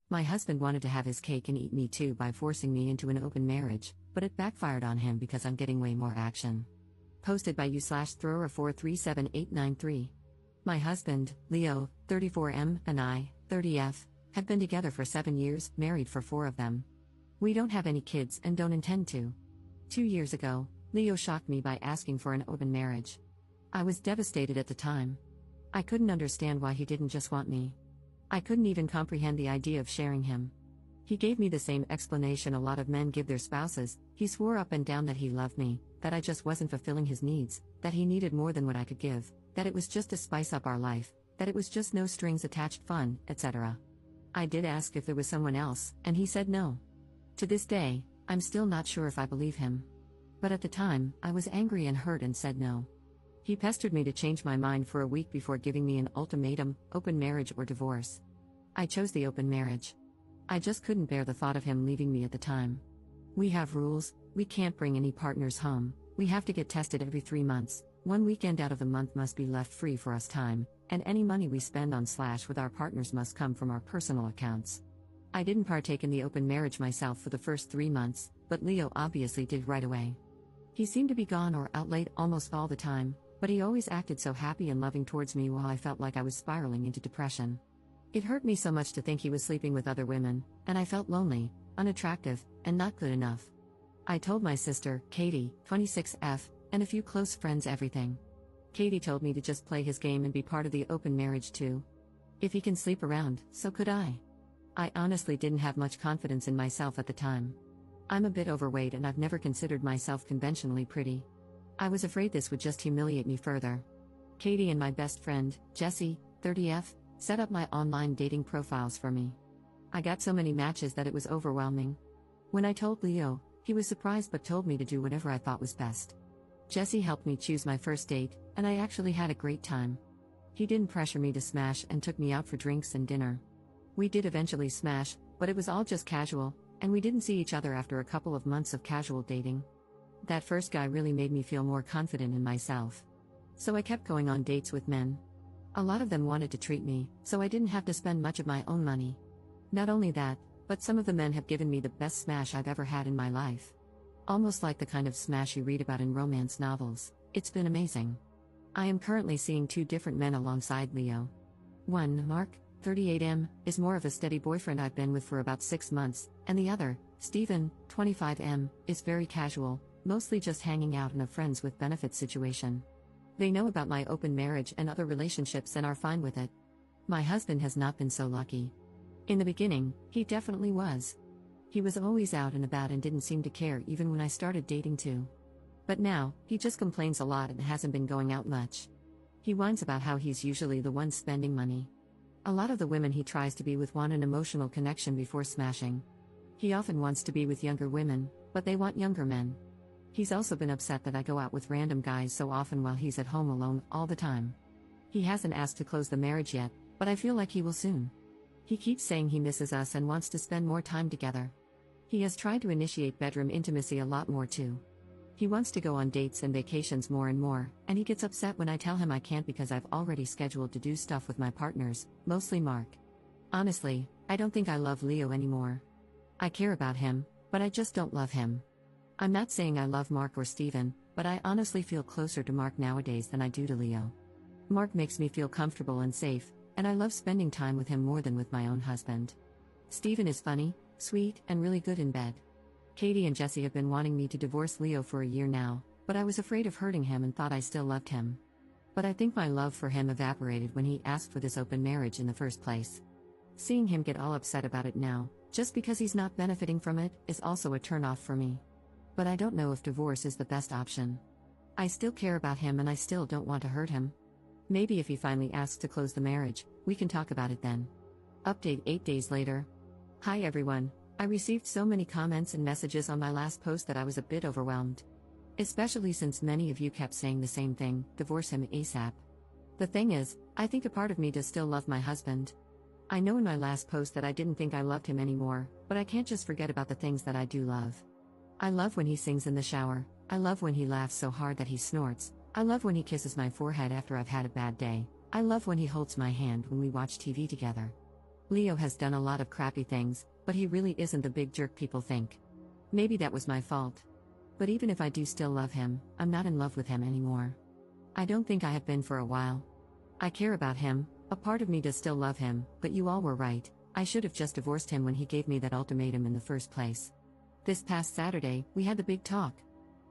My husband wanted to have his cake and eat me too by forcing me into an open marriage, but it backfired on him because I'm getting way more action. Posted by you/thrower437893. My husband, Leo, 34M, and I, 30F, have been together for 7 years, married for 4 of them. We don't have any kids and don't intend to. 2 years ago, Leo shocked me by asking for an open marriage. I was devastated at the time. I couldn't understand why he didn't just want me. I couldn't even comprehend the idea of sharing him. He gave me the same explanation a lot of men give their spouses. He swore up and down that he loved me, that I just wasn't fulfilling his needs, that he needed more than what I could give, that it was just to spice up our life, that it was just no strings attached fun, etc. I did ask if there was someone else, and he said no. To this day, I'm still not sure if I believe him. But at the time, I was angry and hurt and said no. He pestered me to change my mind for a week before giving me an ultimatum: open marriage or divorce. I chose the open marriage. I just couldn't bear the thought of him leaving me at the time. We have rules: we can't bring any partners home, we have to get tested every 3 months, 1 weekend out of the month must be left free for us time, and any money we spend on / with our partners must come from our personal accounts. I didn't partake in the open marriage myself for the first 3 months, but Leo obviously did right away. He seemed to be gone or out late almost all the time, but he always acted so happy and loving towards me while I felt like I was spiraling into depression. It hurt me so much to think he was sleeping with other women, and I felt lonely, unattractive, and not good enough. I told my sister, Katie, 26F, and a few close friends everything. Katie told me to just play his game and be part of the open marriage too. If he can sleep around, so could I. I honestly didn't have much confidence in myself at the time. I'm a bit overweight and I've never considered myself conventionally pretty. I was afraid this would just humiliate me further. Katie and my best friend, Jessie, 30F, set up my online dating profiles for me. I got so many matches that it was overwhelming. When I told Leo, he was surprised but told me to do whatever I thought was best. Jessie helped me choose my first date, and I actually had a great time. He didn't pressure me to smash and took me out for drinks and dinner. We did eventually smash, but it was all just casual, and we didn't see each other after a couple of months of casual dating. That first guy really made me feel more confident in myself. So I kept going on dates with men. A lot of them wanted to treat me, so I didn't have to spend much of my own money. Not only that, but some of the men have given me the best smash I've ever had in my life. Almost like the kind of smash you read about in romance novels. It's been amazing. I am currently seeing 2 different men alongside Leo. One, Mark, 38M, is more of a steady boyfriend I've been with for about 6 months, and the other, Stephen, 25M, is very casual, mostly just hanging out in a friends with benefits situation. They know about my open marriage and other relationships and are fine with it. My husband has not been so lucky. In the beginning, he definitely was. He was always out and about and didn't seem to care even when I started dating too. But now, he just complains a lot and hasn't been going out much. He whines about how he's usually the one spending money. A lot of the women he tries to be with want an emotional connection before smashing. He often wants to be with younger women, but they want younger men. He's also been upset that I go out with random guys so often while he's at home alone all the time. He hasn't asked to close the marriage yet, but I feel like he will soon. He keeps saying he misses us and wants to spend more time together. He has tried to initiate bedroom intimacy a lot more too. He wants to go on dates and vacations more and more, and he gets upset when I tell him I can't because I've already scheduled to do stuff with my partners, mostly Mark. Honestly, I don't think I love Leo anymore. I care about him, but I just don't love him. I'm not saying I love Mark or Steven, but I honestly feel closer to Mark nowadays than I do to Leo. Mark makes me feel comfortable and safe, and I love spending time with him more than with my own husband. Steven is funny, sweet, and really good in bed. Katie and Jessie have been wanting me to divorce Leo for a year now, but I was afraid of hurting him and thought I still loved him. But I think my love for him evaporated when he asked for this open marriage in the first place. Seeing him get all upset about it now, just because he's not benefiting from it, is also a turn-off for me. But I don't know if divorce is the best option. I still care about him and I still don't want to hurt him. Maybe if he finally asks to close the marriage, we can talk about it then. Update 8 days later. Hi everyone, I received so many comments and messages on my last post that I was a bit overwhelmed. Especially since many of you kept saying the same thing, divorce him ASAP. The thing is, I think a part of me does still love my husband. I know in my last post that I didn't think I loved him anymore, but I can't just forget about the things that I do love. I love when he sings in the shower, I love when he laughs so hard that he snorts, I love when he kisses my forehead after I've had a bad day, I love when he holds my hand when we watch TV together. Leo has done a lot of crappy things, but he really isn't the big jerk people think. Maybe that was my fault. But even if I do still love him, I'm not in love with him anymore. I don't think I have been for a while. I care about him, a part of me does still love him, but you all were right, I should have just divorced him when he gave me that ultimatum in the first place. This past Saturday, we had the big talk.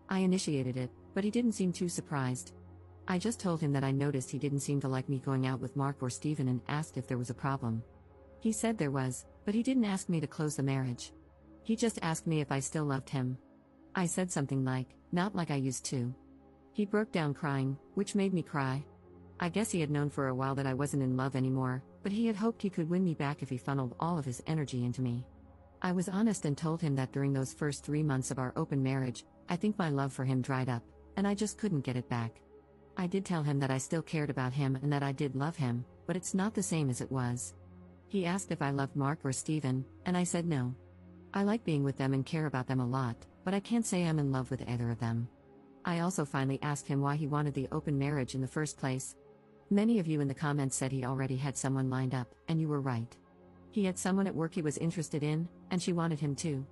I initiated it, but he didn't seem too surprised. I just told him that I noticed he didn't seem to like me going out with Mark or Steven and asked if there was a problem. He said there was, but he didn't ask me to close the marriage. He just asked me if I still loved him. I said something like, not like I used to. He broke down crying, which made me cry. I guess he had known for a while that I wasn't in love anymore, but he had hoped he could win me back if he funneled all of his energy into me. I was honest and told him that during those first 3 months of our open marriage, I think my love for him dried up, and I just couldn't get it back. I did tell him that I still cared about him and that I did love him, but it's not the same as it was. He asked if I loved Mark or Steven, and I said no. I like being with them and care about them a lot, but I can't say I'm in love with either of them. I also finally asked him why he wanted the open marriage in the first place. Many of you in the comments said he already had someone lined up, and you were right. He had someone at work he was interested in, and she wanted him too.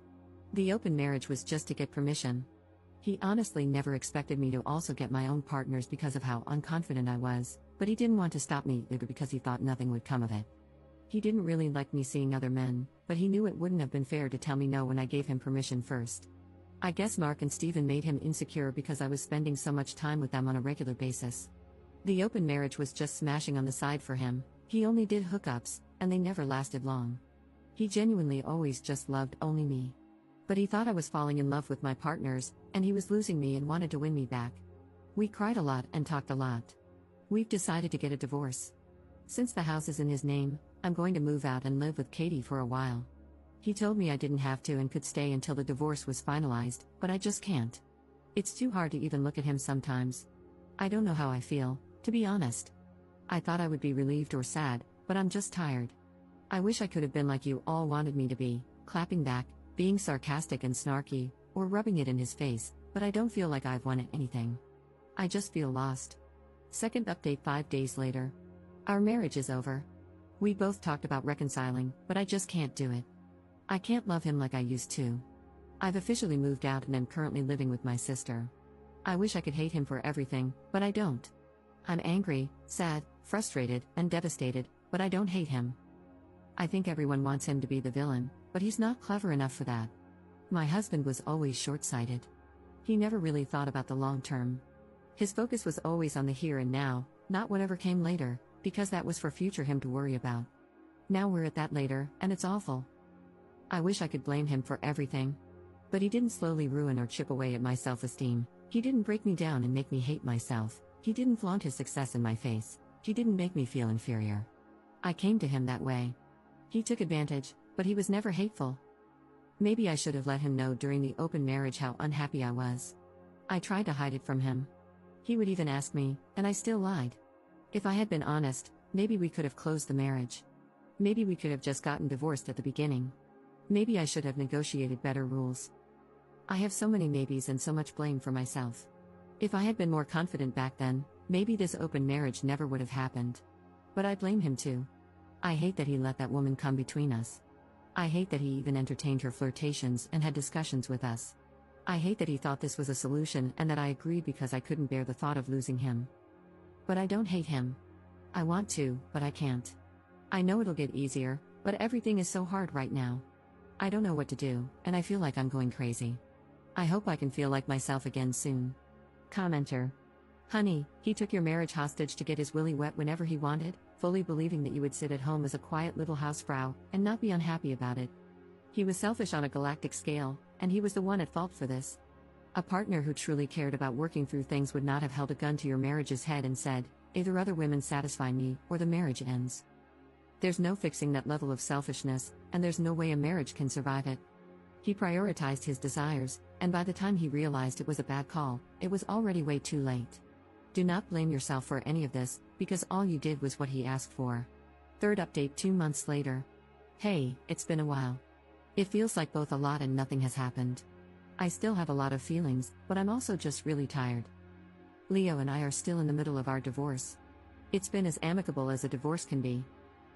The open marriage was just to get permission. He honestly never expected me to also get my own partners because of how unconfident I was, but he didn't want to stop me either because he thought nothing would come of it. He didn't really like me seeing other men, but he knew it wouldn't have been fair to tell me no when I gave him permission first. I guess Mark and Steven made him insecure because I was spending so much time with them on a regular basis. The open marriage was just smashing on the side for him, he only did hookups, and they never lasted long. He genuinely always just loved only me. But he thought I was falling in love with my partners, and he was losing me and wanted to win me back. We cried a lot and talked a lot. We've decided to get a divorce. Since the house is in his name, I'm going to move out and live with Katie for a while. He told me I didn't have to and could stay until the divorce was finalized, but I just can't. It's too hard to even look at him sometimes. I don't know how I feel, to be honest. I thought I would be relieved or sad, but I'm just tired. I wish I could have been like you all wanted me to be, clapping back, being sarcastic and snarky, or rubbing it in his face, but I don't feel like I've won anything. I just feel lost. Second update 5 days later. Our marriage is over. We both talked about reconciling, but I just can't do it. I can't love him like I used to. I've officially moved out and am currently living with my sister. I wish I could hate him for everything, but I don't. I'm angry, sad, frustrated, and devastated, but I don't hate him. I think everyone wants him to be the villain, but he's not clever enough for that. My husband was always short-sighted. He never really thought about the long term. His focus was always on the here and now, not whatever came later, because that was for future him to worry about. Now we're at that later, and it's awful. I wish I could blame him for everything. But he didn't slowly ruin or chip away at my self-esteem. He didn't break me down and make me hate myself. He didn't flaunt his success in my face. He didn't make me feel inferior. I came to him that way. He took advantage, but he was never hateful. Maybe I should have let him know during the open marriage how unhappy I was. I tried to hide it from him. He would even ask me, and I still lied. If I had been honest, maybe we could have closed the marriage. Maybe we could have just gotten divorced at the beginning. Maybe I should have negotiated better rules. I have so many maybes and so much blame for myself. If I had been more confident back then, maybe this open marriage never would have happened. But I blame him too. I hate that he let that woman come between us. I hate that he even entertained her flirtations and had discussions with us. I hate that he thought this was a solution and that I agreed because I couldn't bear the thought of losing him. But I don't hate him. I want to, but I can't. I know it'll get easier, but everything is so hard right now. I don't know what to do, and I feel like I'm going crazy. I hope I can feel like myself again soon. Commenter. Honey, he took your marriage hostage to get his willy wet whenever he wanted, fully believing that you would sit at home as a quiet little housefrau, and not be unhappy about it. He was selfish on a galactic scale, and he was the one at fault for this. A partner who truly cared about working through things would not have held a gun to your marriage's head and said, either other women satisfy me, or the marriage ends. There's no fixing that level of selfishness, and there's no way a marriage can survive it. He prioritized his desires, and by the time he realized it was a bad call, it was already way too late. Do not blame yourself for any of this, because all you did was what he asked for. Third update 2 months later. Hey, it's been a while. It feels like both a lot and nothing has happened. I still have a lot of feelings, but I'm also just really tired. Leo and I are still in the middle of our divorce. It's been as amicable as a divorce can be.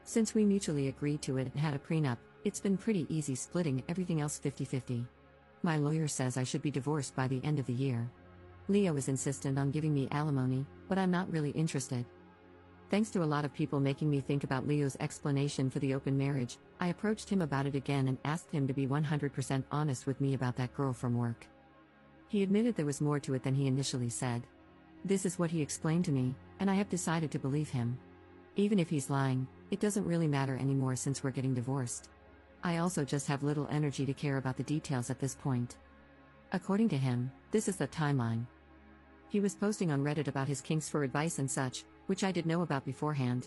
Since we mutually agreed to it and had a prenup, it's been pretty easy splitting everything else 50-50. My lawyer says I should be divorced by the end of the year. Leo is insistent on giving me alimony, but I'm not really interested. Thanks to a lot of people making me think about Leo's explanation for the open marriage, I approached him about it again and asked him to be 100% honest with me about that girl from work. He admitted there was more to it than he initially said. This is what he explained to me, and I have decided to believe him. Even if he's lying, it doesn't really matter anymore since we're getting divorced. I also just have little energy to care about the details at this point. According to him, this is the timeline. He was posting on Reddit about his kinks for advice and such, which I did know about beforehand.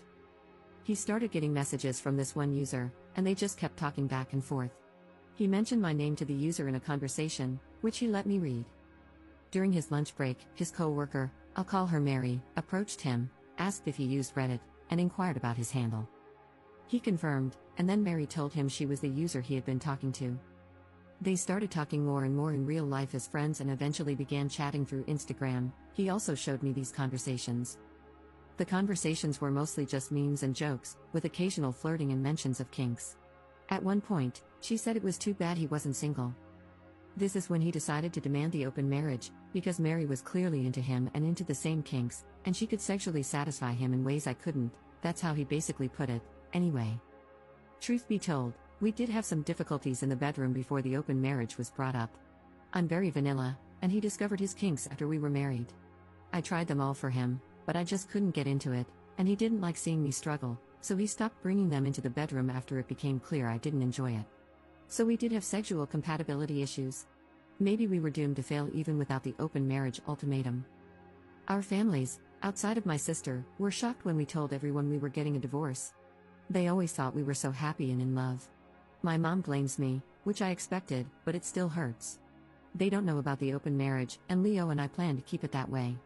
He started getting messages from this one user, and they just kept talking back and forth. He mentioned my name to the user in a conversation, which he let me read. During his lunch break, his co-worker, I'll call her Mary, approached him, asked if he used Reddit, and inquired about his handle. He confirmed, and then Mary told him she was the user he had been talking to. They started talking more and more in real life as friends and eventually began chatting through Instagram. He also showed me these conversations. The conversations were mostly just memes and jokes, with occasional flirting and mentions of kinks. At one point, she said it was too bad he wasn't single. This is when he decided to demand the open marriage, because Mary was clearly into him and into the same kinks, and she could sexually satisfy him in ways I couldn't. That's how he basically put it, anyway. Truth be told, we did have some difficulties in the bedroom before the open marriage was brought up. I'm very vanilla, and he discovered his kinks after we were married. I tried them all for him, but I just couldn't get into it, and he didn't like seeing me struggle, so he stopped bringing them into the bedroom after it became clear I didn't enjoy it. So we did have sexual compatibility issues. Maybe we were doomed to fail even without the open marriage ultimatum. Our families, outside of my sister, were shocked when we told everyone we were getting a divorce. They always thought we were so happy and in love. My mom blames me, which I expected, but it still hurts. They don't know about the open marriage, and Leo and I plan to keep it that way.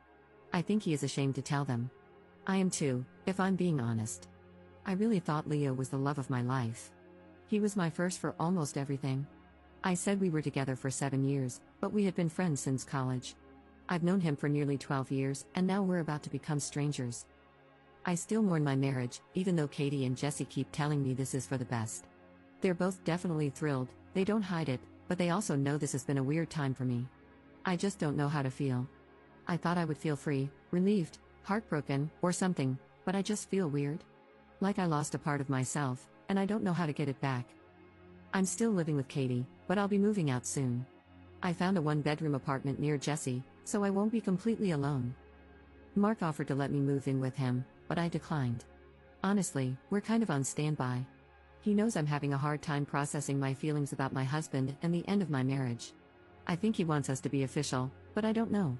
I think he is ashamed to tell them. I am too, if I'm being honest. I really thought Leo was the love of my life. He was my first for almost everything. I said we were together for 7 years, but we had been friends since college. I've known him for nearly 12 years, and now we're about to become strangers. I still mourn my marriage, even though Katie and Jesse keep telling me this is for the best. They're both definitely thrilled, they don't hide it, but they also know this has been a weird time for me. I just don't know how to feel. I thought I would feel free, relieved, heartbroken, or something, but I just feel weird. Like I lost a part of myself, and I don't know how to get it back. I'm still living with Katie, but I'll be moving out soon. I found a one-bedroom apartment near Jesse, so I won't be completely alone. Mark offered to let me move in with him, but I declined. Honestly, we're kind of on standby. He knows I'm having a hard time processing my feelings about my husband and the end of my marriage. I think he wants us to be official, but I don't know.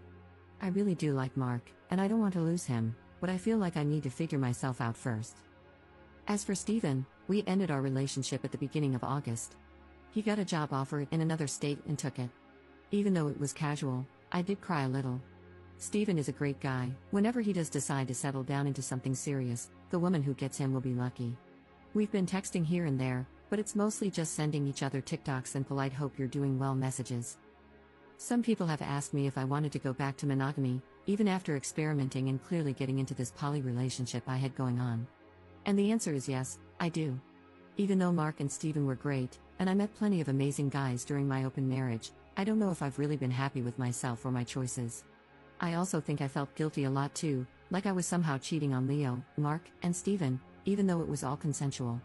I really do like Mark, and I don't want to lose him, but I feel like I need to figure myself out first. As for Steven, we ended our relationship at the beginning of August. He got a job offer in another state and took it. Even though it was casual, I did cry a little. Steven is a great guy. Whenever he does decide to settle down into something serious, the woman who gets him will be lucky. We've been texting here and there, but it's mostly just sending each other TikToks and polite hope you're doing well messages. Some people have asked me if I wanted to go back to monogamy, even after experimenting and clearly getting into this poly relationship I had going on. And the answer is yes, I do. Even though Mark and Steven were great, and I met plenty of amazing guys during my open marriage, I don't know if I've really been happy with myself or my choices. I also think I felt guilty a lot too, like I was somehow cheating on Leo, Mark, and Steven, even though it was all consensual.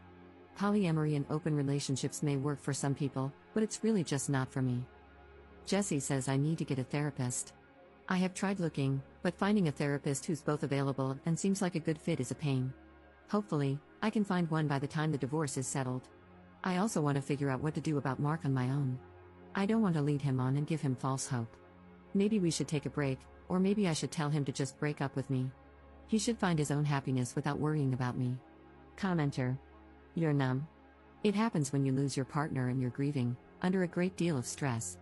Polyamory and open relationships may work for some people, but it's really just not for me. Jesse says I need to get a therapist. I have tried looking, but finding a therapist who's both available and seems like a good fit is a pain. Hopefully, I can find one by the time the divorce is settled. I also want to figure out what to do about Mark on my own. I don't want to lead him on and give him false hope. Maybe we should take a break, or maybe I should tell him to just break up with me. He should find his own happiness without worrying about me. Commenter. You're numb. It happens when you lose your partner and you're grieving, under a great deal of stress.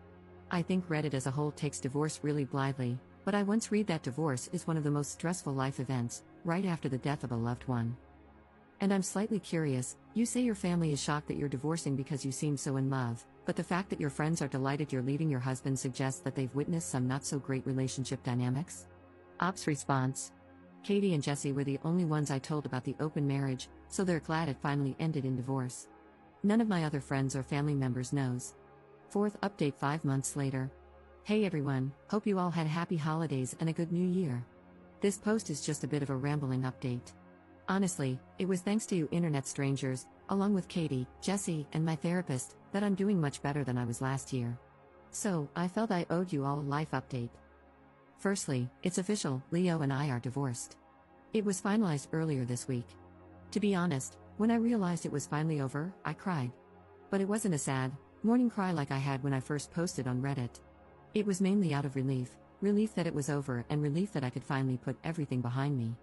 I think Reddit as a whole takes divorce really blithely, but I once read that divorce is one of the most stressful life events, right after the death of a loved one. And I'm slightly curious, you say your family is shocked that you're divorcing because you seem so in love, but the fact that your friends are delighted you're leaving your husband suggests that they've witnessed some not-so-great relationship dynamics? Ops response. Katie and Jesse were the only ones I told about the open marriage, so they're glad it finally ended in divorce. None of my other friends or family members knows. Fourth update 5 months later. Hey everyone, hope you all had happy holidays and a good new year. This post is just a bit of a rambling update. Honestly, it was thanks to you internet strangers, along with Katie, Jesse, and my therapist, that I'm doing much better than I was last year. So, I felt I owed you all a life update. Firstly, it's official, Leo and I are divorced. It was finalized earlier this week. To be honest, when I realized it was finally over, I cried. But it wasn't a sad, morning cry like I had when I first posted on Reddit. It was mainly out of relief that it was over and relief that I could finally put everything behind me.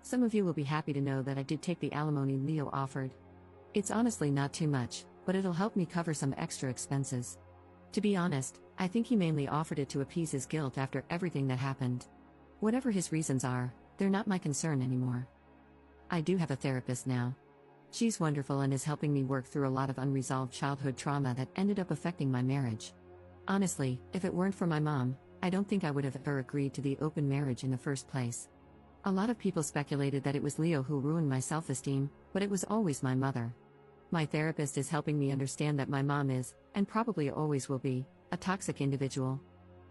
Some of you will be happy to know that I did take the alimony Leo offered. It's honestly not too much, but it'll help me cover some extra expenses. To be honest, I think he mainly offered it to appease his guilt after everything that happened. Whatever his reasons are, they're not my concern anymore. I do have a therapist now. She's wonderful and is helping me work through a lot of unresolved childhood trauma that ended up affecting my marriage. Honestly, if it weren't for my mom, I don't think I would have ever agreed to the open marriage in the first place. A lot of people speculated that it was Leo who ruined my self-esteem, but it was always my mother. My therapist is helping me understand that my mom is, and probably always will be, a toxic individual.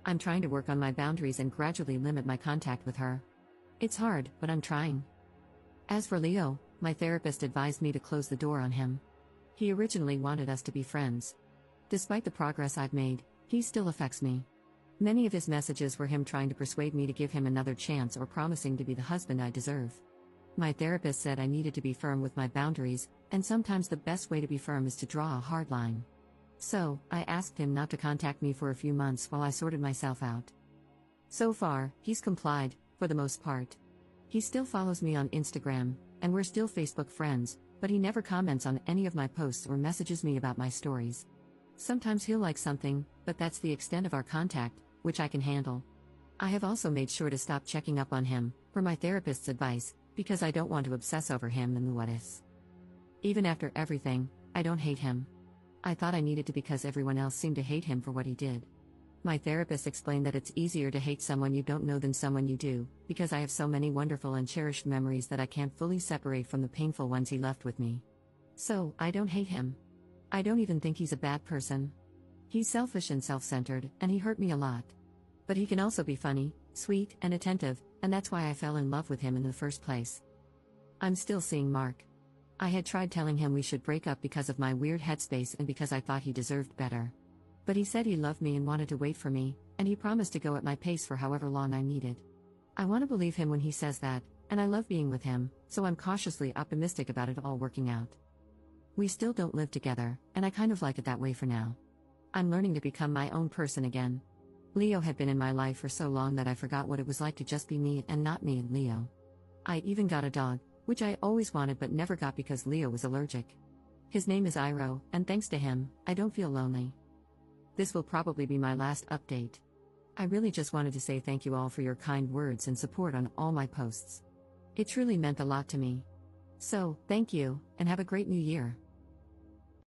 I'm trying to work on my boundaries and gradually limit my contact with her. It's hard, but I'm trying. As for Leo, my therapist advised me to close the door on him. He originally wanted us to be friends. Despite the progress I've made, he still affects me. Many of his messages were him trying to persuade me to give him another chance or promising to be the husband I deserve. My therapist said I needed to be firm with my boundaries, and sometimes the best way to be firm is to draw a hard line. So, I asked him not to contact me for a few months while I sorted myself out. So far, he's complied, for the most part. He still follows me on Instagram, and we're still Facebook friends, but he never comments on any of my posts or messages me about my stories. Sometimes he'll like something, but that's the extent of our contact, which I can handle. I have also made sure to stop checking up on him, per my therapist's advice, because I don't want to obsess over him and the what-ifs. Even after everything, I don't hate him. I thought I needed to because everyone else seemed to hate him for what he did. My therapist explained that it's easier to hate someone you don't know than someone you do, because I have so many wonderful and cherished memories that I can't fully separate from the painful ones he left with me. So, I don't hate him. I don't even think he's a bad person. He's selfish and self-centered, and he hurt me a lot. But he can also be funny, sweet, and attentive, and that's why I fell in love with him in the first place. I'm still seeing Mark. I had tried telling him we should break up because of my weird headspace and because I thought he deserved better. But he said he loved me and wanted to wait for me, and he promised to go at my pace for however long I needed. I want to believe him when he says that, and I love being with him, so I'm cautiously optimistic about it all working out. We still don't live together, and I kind of like it that way for now. I'm learning to become my own person again. Leo had been in my life for so long that I forgot what it was like to just be me and not me and Leo. I even got a dog, which I always wanted but never got because Leo was allergic. His name is Iroh, and thanks to him, I don't feel lonely. This will probably be my last update. I really just wanted to say thank you all for your kind words and support on all my posts. It truly meant a lot to me. So, thank you, and have a great new year.